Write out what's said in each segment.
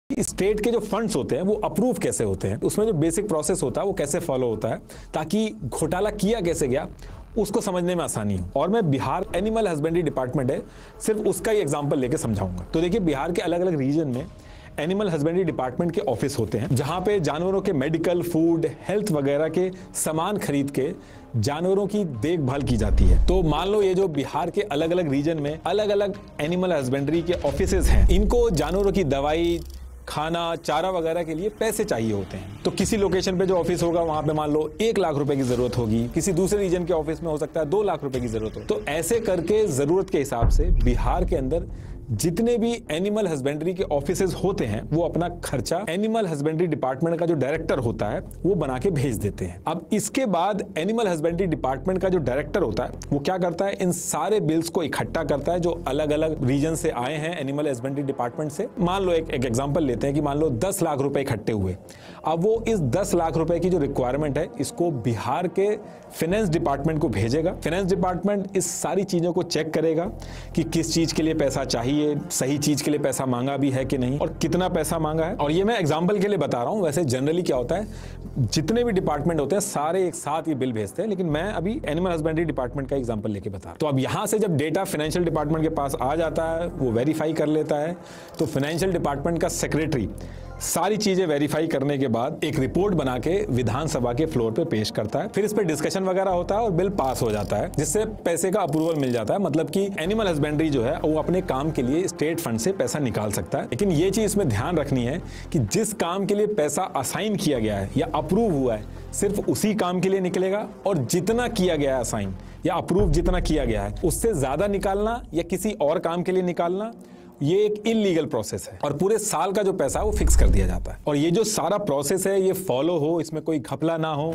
State के जो funds होते हैं वो अप्रूव कैसे होते हैं, उसमें जो बेसिक प्रोसेस होता है वो कैसे फॉलो होता है, ताकि घोटाला किया कैसे गया उसको समझने में आसानी हो। और मैं बिहार एनिमल हस्बेंड्री डिपार्टमेंट है, सिर्फ उसका ही एग्जांपल लेके समझाऊंगा। तो देखिए, बिहार के अलग अलग रीजन में एनिमल हस्बेंड्री डिपार्टमेंट के ऑफिस होते हैं, जहां पे जानवरों के मेडिकल, फूड, हेल्थ वगैरह के सामान खरीद के जानवरों की देखभाल की जाती है। तो मान लो ये जो बिहार के अलग अलग रीजन में अलग अलग एनिमल हस्बेंड्री के ऑफिसेज हैं, इनको जानवरों की दवाई, खाना, चारा वगैरह के लिए पैसे चाहिए होते हैं। तो किसी लोकेशन पे जो ऑफिस होगा वहां पे मान लो 1 लाख रुपए की जरूरत होगी, किसी दूसरे रीजन के ऑफिस में हो सकता है 2 लाख रुपए की जरूरत हो। तो ऐसे करके जरूरत के हिसाब से बिहार के अंदर जितने भी एनिमल हस्बेंड्री के ऑफिसेज होते हैं वो अपना खर्चा एनिमल हस्बेंड्री डिपार्टमेंट का जो डायरेक्टर होता है वो बना के भेज देते हैं। अब इसके बाद एनिमल हस्बेंड्री डिपार्टमेंट का जो डायरेक्टर होता है वो क्या करता है, इन सारे बिल्स को इकट्ठा करता है जो अलग अलग रीजन से आए हैं एनिमल हस्बेंड्री डिपार्टमेंट से। मान लो एक एग्जांपल लेते हैं कि मान लो 10 लाख रुपए इकट्ठे हुए। अब वो इस 10 लाख रुपए की जो रिक्वायरमेंट है इसको बिहार के फाइनेंस डिपार्टमेंट को भेजेगा। फाइनेंस डिपार्टमेंट इस सारी चीजों को चेक करेगा कि किस चीज के लिए पैसा चाहिए, सही चीज के लिए पैसा मांगा भी है कि नहीं, और कितना पैसा मांगा है। और ये मैं एग्जांपल के लिए बता रहा हूं, वैसे जनरली क्या होता है, जितने भी डिपार्टमेंट होते हैं सारे एक साथ ये बिल भेजते हैं, लेकिन मैं अभी एनिमल हस्बेंड्री डिपार्टमेंट का एग्जांपल लेके बता रहा हूं। तो अब यहां से जब डेटा फाइनेंशियल डिपार्टमेंट के पास आ जाता है, वो वेरीफाई कर लेता है, तो फाइनेंशियल डिपार्टमेंट का सेक्रेटरी सारी चीजें वेरीफाई करने के बाद एक रिपोर्ट बना के विधानसभा के फ्लोर पे पेश करता है। फिर इस पे डिस्कशन वगैरह होता है और बिल पास हो जाता है, जिससे पैसे का अप्रूवल मिल जाता है। मतलब कि एनिमल हस्बेंड्री जो है वो अपने काम के लिए स्टेट फंड से पैसा निकाल सकता है। लेकिन ये चीज इसमें ध्यान रखनी है कि जिस काम के लिए पैसा असाइन किया गया है या अप्रूव हुआ है, सिर्फ उसी काम के लिए निकलेगा, और जितना किया गया है असाइन या अप्रूव जितना किया गया है उससे ज्यादा निकालना या किसी और काम के लिए निकालना, ये एक इलीगल प्रोसेस है। और पूरे साल का जो पैसा है वो फिक्स कर दिया जाता है। और ये जो सारा प्रोसेस है ये फॉलो हो, इसमें कोई घपला ना हो,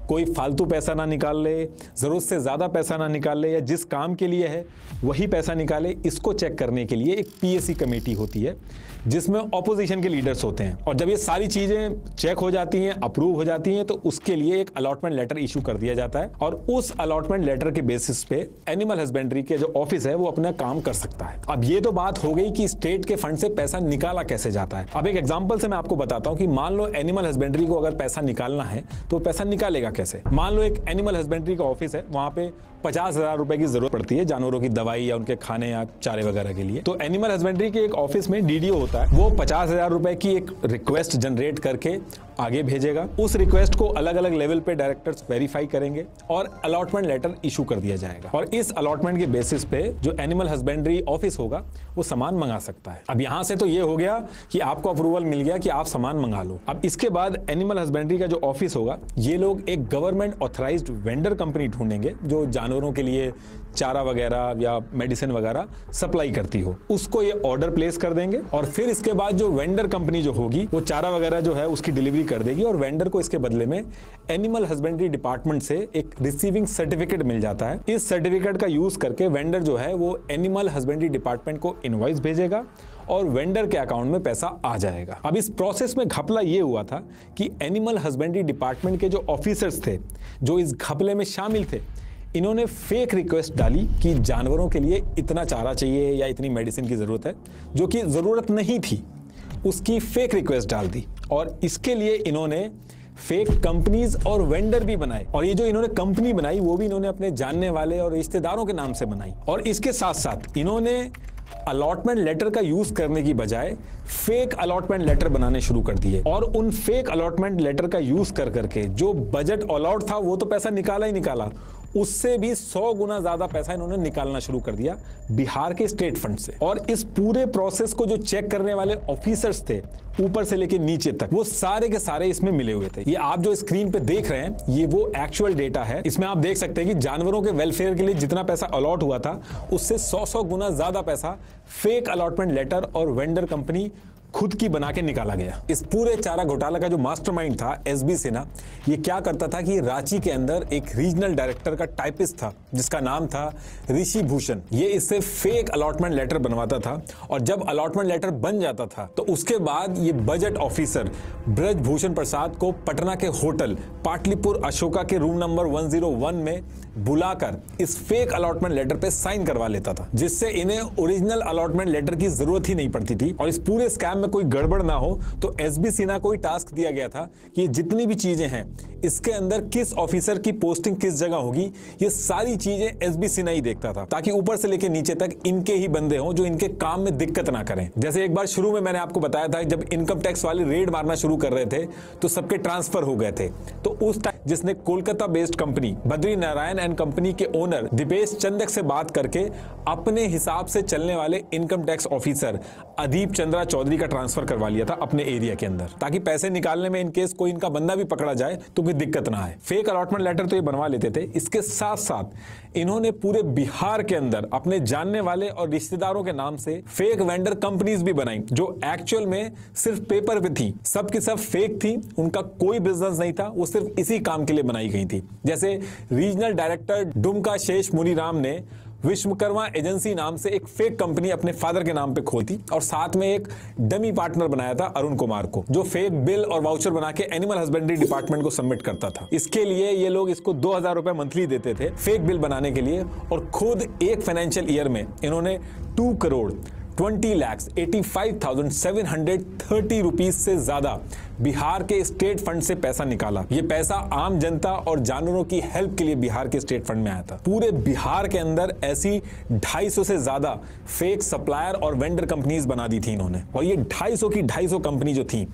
कोई फालतू पैसा ना निकाल ले, जरूरत से ज्यादा पैसा ना निकाल ले, या जिस काम के लिए है वही पैसा निकाले, इसको चेक करने के लिए एक पीएससी कमेटी होती है जिसमें ऑपोजिशन के लीडर्स होते हैं। और जब ये सारी चीजें चेक हो जाती हैं, अप्रूव हो जाती हैं, तो उसके लिए एक अलॉटमेंट लेटर इशू कर दिया जाता है, और उस अलॉटमेंट लेटर के बेसिस पे एनिमल हस्बेंड्री के जो ऑफिस है वो अपना काम कर सकता है। अब ये तो बात हो गई कि स्टेट के फंड से पैसा निकाला कैसे जाता है। अब एक एग्जाम्पल से मैं आपको बताता हूं कि मान लो एनिमल हस्बेंड्री को अगर पैसा निकालना है तो पैसा निकालेगा कैसे। मान लो एक एनिमल हस्बेंड्री का ऑफिस है, वहां पे 50,000 रुपए की जरूरत पड़ती है जानवरों की दवाई या उनके खाने या चारे वगैरह के लिए। तो एनिमल हस्बेंड्री के एक ऑफिस में डीडीओ होता है, वो 50,000 रुपए की एक रिक्वेस्ट जनरेट करके आगे भेजेगा। उस रिक्वेस्ट को अलग अलग लेवल पे डायरेक्टर्स वेरीफाई करेंगे और अलॉटमेंट लेटर इशू कर दिया जाएगा। और इस अलॉटमेंट के बेसिस पे जो एनिमल हस्बेंड्री ऑफिस होगा वो सामान मंगा सकता है। अब यहां से तो ये हो गया कि आपको अप्रूवल मिल गया कि आप सामान मंगा लो। अब इसके बाद एनिमल हस्बेंड्री का जो ऑफिस होगा, ये लोग एक गवर्नमेंट ऑथराइज्ड वेंडर कंपनी ढूंढेंगे जो जानवरों के लिए चारा वगैरह या मेडिसिन वगैरह सप्लाई करती हो, उसको ये ऑर्डर प्लेस कर देंगे। और फिर इसके बाद जो वेंडर कंपनी जो होगी वो चारा वगैरह जो है उसकी डिलीवरी कर देगी, और वेंडर को इसके बदले में एनिमल हस्बेंड्री डिपार्टमेंट से एक रिसीविंग सर्टिफिकेट मिल जाता है। इस सर्टिफिकेट का यूज करके वेंडर जो है वो एनिमल हस्बेंड्री डिपार्टमेंट को इनवॉइस भेजेगा और वेंडर के अकाउंट में पैसा आ जाएगा। अब इस प्रोसेस में घपला ये हुआ था कि एनिमल हस्बेंड्री डिपार्टमेंट के जो ऑफिसर्स थे जो इस घपले में शामिल थे, इन्होंने फेक रिक्वेस्ट डाली कि जानवरों के लिए इतना चारा चाहिए या इतनी मेडिसिन की जरूरत है, जो कि जरूरत नहीं थी, उसकी फेक रिक्वेस्ट डाल दी। और इसके लिए इन्होंने फेक कंपनीज और वेंडर भी बनाए, और ये जो इन्होंने कंपनी बनाई वो भी इन्होंने अपने जानने वाले और रिश्तेदारों के नाम से बनाई। और इसके साथ साथ इन्होंने अलॉटमेंट लेटर का यूज करने की बजाय फेक अलॉटमेंट लेटर बनाने शुरू कर दिए, और उन फेक अलॉटमेंट लेटर का यूज कर करके जो बजट अलॉट था वो तो पैसा निकाला ही निकाला, उससे भी 100 गुना ज्यादा पैसा इन्होंने निकालना शुरू कर दिया बिहार के स्टेट फंड से। और इस पूरे प्रोसेस को जो चेक करने वाले ऑफिसर्स थे ऊपर से लेके नीचे तक, वो सारे के सारे इसमें मिले हुए थे। ये आप जो स्क्रीन पे देख रहे हैं ये वो एक्चुअल डेटा है। इसमें आप देख सकते हैं कि जानवरों के वेलफेयर के लिए जितना पैसा अलॉट हुआ था उससे 100 गुना ज्यादा पैसा फेक अलॉटमेंट लेटर और वेंडर कंपनी खुद की बना के निकाला गया। इस पूरे चारा घोटाला का जो मास्टरमाइंड था एसबी सिन्हा, ये क्या करता था कि रांची के अंदर एक रीजनल डायरेक्टर का टाइपिस्ट था जिसका नाम था ऋषि भूषण। ये इससे फेक अलॉटमेंट लेटर बनवाता था, और जब अलॉटमेंट लेटर बन जाता था तो उसके बाद ये बजट ऑफिसर ब्रजभूषण प्रसाद को पटना के होटल पाटलिपुर अशोका के रूम नंबर 101 में बुलाकर इस फेक अलॉटमेंट लेटर पे साइन करवा लेता था, जिससे इन्हें ओरिजिनल अलॉटमेंट लेटर की जरूरत ही नहीं पड़ती थी। और इस पूरे स्कैम में कोई गड़बड़ ना हो, तो एसबी सिन्हा को ही टास्क दिया गया था कि जितनी भी चीजें हैं इसके अंदर किस ऑफिसर की पोस्टिंग किस जगह होगी, ये सारी चीजें एसबी सिन्हा ही देखता था, ताकि ऊपर से लेकर नीचे तक इनके ही बंदे हों जो इनके काम में दिक्कत ना करें। जैसे एक बार शुरू में मैंने आपको बताया था, जब इनकम टैक्स वाले रेड मारना शुरू कर रहे थे तो सबके ट्रांसफर हो गए थे, तो उस टाइम जिसने Kolkata based company Badri Narayan and company के ओनर दीपेश चंदक से बात करके अपने हिसाब से चलने वाले income tax officer Adeep Chandra Chaudhary का ट्रांसफर करवा लिया था अपने एरिया के अंदर, ताकि पैसे निकालने में इनकेस कोई इनका बंदा भी पकड़ा जाए तो कोई दिक्कत ना आए। फेक अलॉटमेंट लेटर तो ये बनवा लेते थे। इसके साथ साथ इन्होंने पूरे बिहार के अंदर अपने जानने वाले और रिश्तेदारों के नाम से फेक वेंडर कंपनीज भी बनाई, जो एक्चुअल में सिर्फ पेपर पे थी, सब की सब फेक थी, उनका कोई बिजनेस नहीं था, वो सिर्फ इसी काम के लिए बनाई गई थी। जैसे रीजनल डायरेक्टर डुमका शेष मुनीराम ने विश्वकर्मा एजेंसी नाम से एक फेक कंपनी अपने फादर के नाम पे खोली थी और साथ में एक डमी पार्टनर बनाया था अरुण कुमार को, जो फेक बिल और वाउचर बना के एनिमल हस्बेंड्री डिपार्टमेंट को सबमिट करता था। इसके लिए ये लोग इसको 2000 रुपए मंथली देते थे फेक बिल बनाने के लिए, और खुद एक फाइनेंशियल ईयर में इन्होंने 2,20,85,730 रुपीज से ज्यादा बिहार के स्टेट फंड से पैसा निकाला। ये पैसा आम जनता और जानवरों की हेल्प के लिए बिहार के स्टेट फंड में आया था। पूरे बिहार के अंदर ऐसी 250 से ज्यादा फेक सप्लायर और वेंडर कंपनीज बना दी थी इन्होंने, और ये 250 कंपनी जो थी,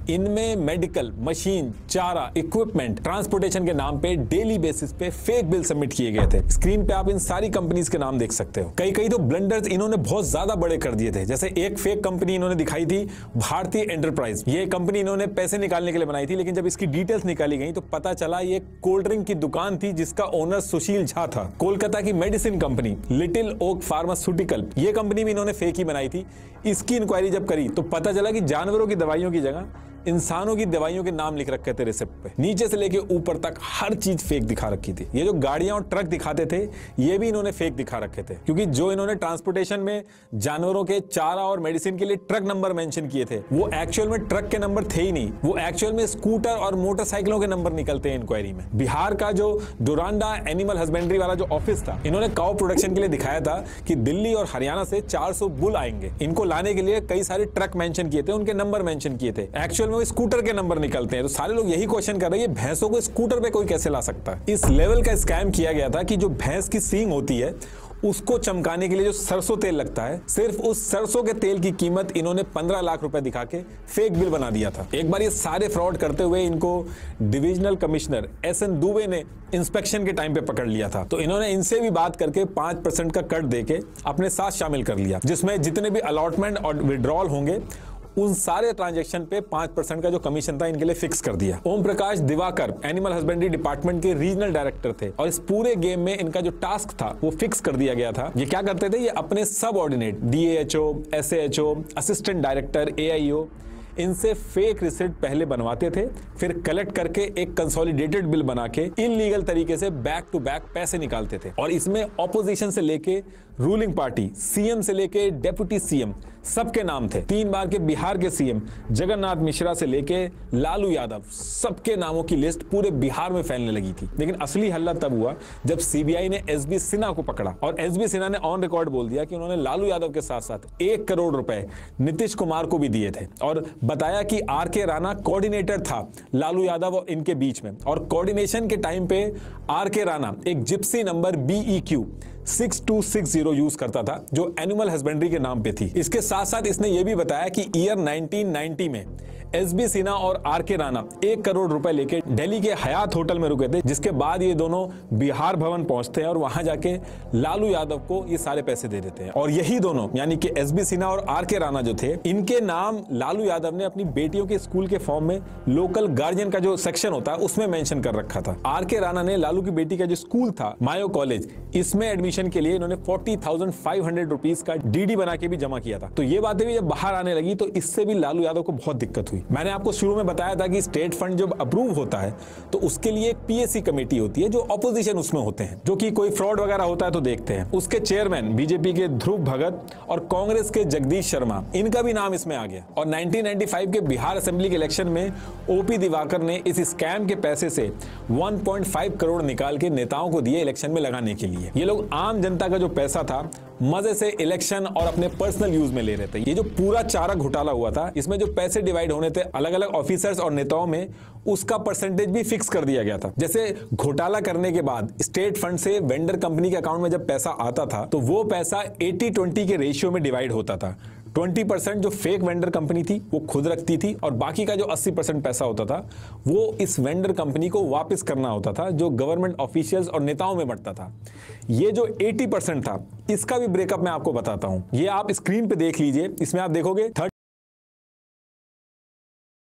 इनमें मेडिकल, मशीन, चारा, इक्विपमेंट, ट्रांसपोर्टेशन के नाम पे डेली बेसिस पे फेक बिल सबमिट किए गए थे। स्क्रीन पे आप इन सारी कंपनीज के नाम देख सकते हो। कई तो ब्लंडर्स इन्होंने बहुत ज्यादा बड़े कर दिए थे। जैसे एक फेक कंपनी इन्होंने दिखाई थी भारतीय एंटरप्राइज। ये कंपनी इन्होंने पैसे निकालने के लिए बनाई थी, लेकिन जब इसकी डिटेल्स निकाली गई तो पता चला ये कोल्ड ड्रिंक की दुकान थी जिसका ओनर सुशील झा था। कोलकाता की medicine company Little Oak Pharmaceutical, ये कंपनी भी इन्होंने फेक ही बनाई थी। इसकी इंक्वायरी जब करी तो पता चला कि जानवरों की दवाइयों की जगह इंसानों की दवाइयों के नाम लिख रखे थे रिसिप्ट पे, नीचे से लेके ऊपर तक हर चीज फेक दिखा रखी थी। ये जो गाड़ियां और ट्रक दिखाते थे ये भी इन्होंने फेक दिखा रखे थे, क्योंकि जो इन्होंने ट्रांसपोर्टेशन में जानवरों के चारा और मेडिसिन के लिए ट्रक नंबर मेंशन किए थे वो एक्चुअल में ट्रक के नंबर थे ही नहीं, वो एक्चुअल में स्कूटर और मोटरसाइकिलों के नंबर निकलते हैं इंक्वायरी में। बिहार का जो डोरांडा एनिमल हस्बेंड्री वाला जो ऑफिस था, इन्होंने काउ प्रोडक्शन के लिए दिखाया था कि दिल्ली और हरियाणा से 400 बुल आएंगे, इनको लाने के लिए कई सारे ट्रक मेंशन किए थे, उनके नंबर मेंशन किए थे। एक्चुअल में वो स्कूटर के नंबर निकलते हैं। तो सारे लोग यही क्वेश्चन कर रहे हैं, ये भैंसों को स्कूटर पे कोई कैसे ला सकता है। इस लेवल का स्कैम किया गया था कि जो भैंस की सींग होती है उसको चमकाने के लिए जो सरसों तेल लगता है, सिर्फ उस सरसों के तेल की कीमत इन्होंने 15 लाख रुपए दिखा के फेक बिल बना दिया था। एक बार ये सारे फ्रॉड करते हुए इनको डिविजनल कमिश्नर एसएन दुबे ने इंस्पेक्शन के टाइम पे पकड़ लिया था, तो इन्होंने इनसे भी बात करके 5% का कट देके अपने साथ शामिल कर लिया, जिसमें जितने भी अलॉटमेंट और विड्रॉल होंगे उन सारे ट्रांजैक्शन पे 5% का जो कमीशन था इनके लिए फिक्स कर दिया। Om Prakash Diwakar animal husbandry department के रीजनल डायरेक्टर थे, और इस पूरे गेम में इनका जो टास्क था वो फिक्स कर दिया गया था। ये क्या करते थे, ये अपने सब ordinate DAHO, SAHO, assistant director, AIO, इनसे फेक रिसिप्ट पहले बनवाते थे, फिर कलेक्ट करके एक कंसोलिडेटेड बिल बना के इनलीगल तरीके से बैक टू बैक पैसे निकालते थे। और इसमें ऑपोजिशन से लेके रूलिंग पार्टी, CM से लेके डेप्यूटी CM सबके नाम थे। 3 बार के बिहार के CM जगन्नाथ मिश्रा से लेके लालू यादव, सबके नामों की लिस्ट पूरे बिहार में फैलने लगी थी। लेकिन असली हल्ला तब हुआ जब CBI ने SB सिन्हा को पकड़ा, और SB सिन्हा ने ऑन रिकॉर्ड बोल दिया कि उन्होंने लालू यादव के साथ साथ 1 करोड़ रुपए नीतीश कुमार को भी दिए थे, और बताया कि RK राणा कोऑर्डिनेटर था लालू यादव और इनके बीच में। और कोऑर्डिनेशन के टाइम पे RK राणा एक जिप्सी नंबर BEQ 6260 यूज करता था, जो एनिमल हस्बेंड्री के नाम पे थी। इसके साथ साथ इसने यह भी बताया कि ईयर 1990 में SB सिन्हा और RK राणा 1 करोड़ रुपए लेके दिल्ली के हयात होटल में रुके थे, जिसके बाद ये दोनों बिहार भवन पहुंचते हैं और वहां जाके लालू यादव को ये सारे पैसे दे देते हैं। और यही दोनों यानी कि SB सिन्हा और RK राणा जो थे, इनके नाम लालू यादव ने अपनी बेटियों के स्कूल के फॉर्म में लोकल गार्जियन का जो सेक्शन होता है उसमें मेंशन कर रखा था। RK राणा ने लालू की बेटी का जो स्कूल था मायो कॉलेज, इसमें एडमिशन के लिए इन्होंने 40,500 रुपीज का DD बना के भी जमा किया था। तो ये बातें भी जब बाहर आने लगी तो इससे भी लालू यादव को बहुत दिक्कत हुई। मैंने आपको शुरू में बताया था कि स्टेट फंड जब अप्रूव होता है तो उसके लिए एक PSC कमेटी होती है, जो ऑपोजिशन उसमें होते हैं, जो कि कोई फ्रॉड वगैरह होता है तो देखते हैं। उसके चेयरमैन बीजेपी के ध्रुव भगत और कांग्रेस के जगदीश शर्मा, इनका भी नाम इसमें आ गया। और 1995 के बिहार असेंबली के इलेक्शन में OP दिवाकर ने इस स्कैम के पैसे से 1.5 करोड़ निकाल के नेताओं को दिए इलेक्शन में लगाने के लिए। ये लोग आम जनता का जो पैसा था मजे से इलेक्शन और अपने पर्सनल यूज में ले रहे थे। ये जो पूरा चारा घोटाला हुआ था, इसमें जो पैसे डिवाइड होने थे अलग अलग ऑफिसर्स और नेताओं में, उसका परसेंटेज भी फिक्स कर दिया गया था। जैसे घोटाला करने के बाद स्टेट फंड से वेंडर कंपनी के अकाउंट में जब पैसा आता था तो वो पैसा 80-20 के रेशियो में डिवाइड होता था। 20% जो फेक वेंडर कंपनी थी वो खुद रखती थी और बाकी का जो 80% पैसा होता था वो इस वेंडर कंपनी को वापस करना होता था, जो गवर्नमेंट ऑफिशियल्स और नेताओं में बढ़ता था। ये जो 80% था, इसका भी ब्रेकअप मैं आपको बताता हूं। ये आप स्क्रीन पे देख लीजिए। इसमें आप देखोगे